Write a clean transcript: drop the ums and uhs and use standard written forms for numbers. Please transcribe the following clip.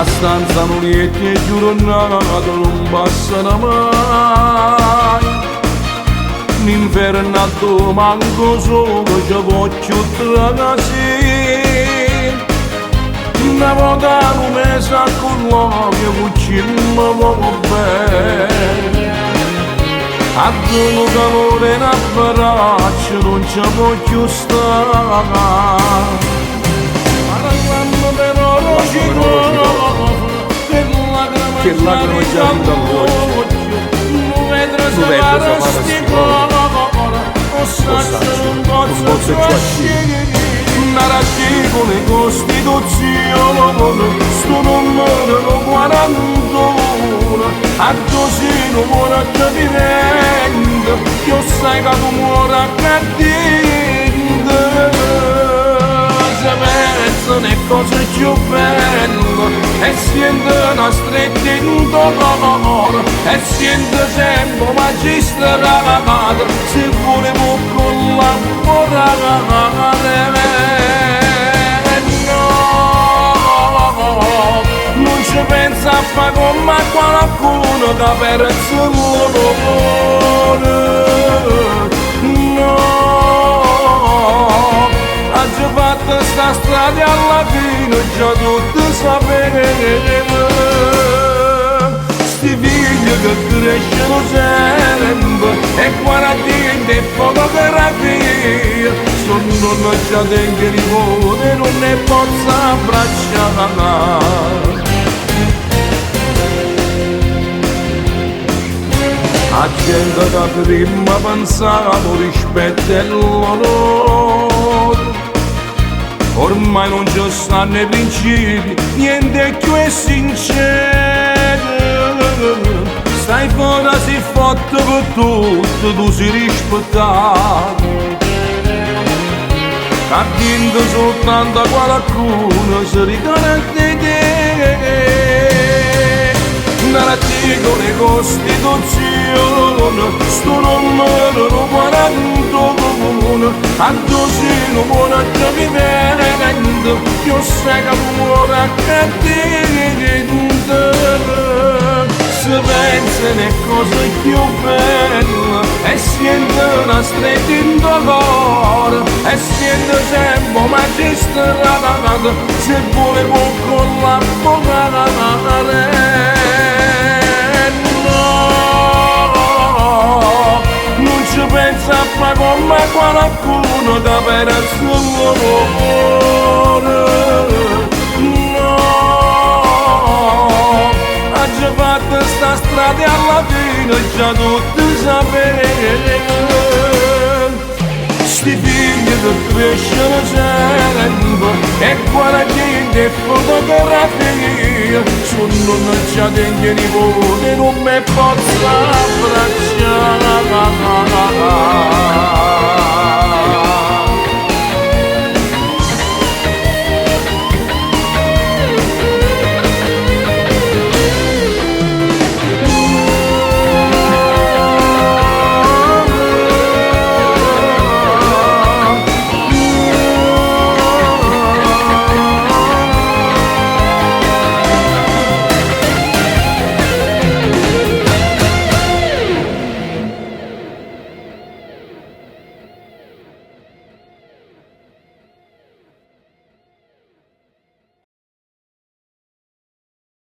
La stanza non è che giornata non passano mai. L'inferno manco solo ci voglio tracasì. Una volta un mese con l'uomo che mi va bene. A tu calore in abbraccio non ci voglio stare. Però non ci trovo che lacrime già dall'occhio. Non vedo se vado sti cuore, o saccio non posso trascire. Una raggiunta Costituzione, sto numero 41, a così non muore capimento, io sai che tu muore a cadere. Le cose più belle e siendo una stretta in dolore e siendo sempre magistrato se volevo collaborare no, non ci pensa a fare come qualcuno che perso l'onore no. Oggi fatta sta strada alla fine già tutti sapevano. Sti figli che crescono sempre e quarantine e fotografie sono già degli nipoti non ne posso abbracciare. A gente che prima pensavo rispetto all'onore ormai non ci stanno i principi, niente più è sincero. Stai fuori si fatto per tutto, tu sei rispettato. Cadendo soltanto a qualcuno si ricorda di te. Nell'articolo di Costituzione, sto numero 41, a così non muore capimento, io sai che muore a cadere. Se pensa alle cose più belle e sente una stretta in dolore e sente sempre magistrato se volevo collaborare. Pensa a fare come qualcuno da perso l'amore no, oggi fatta sta strada alla fine già tutti sapevano. Sti figli che crescono sempre e quarantine e fotografie sono già degli nipoti non mi posso abbracciare.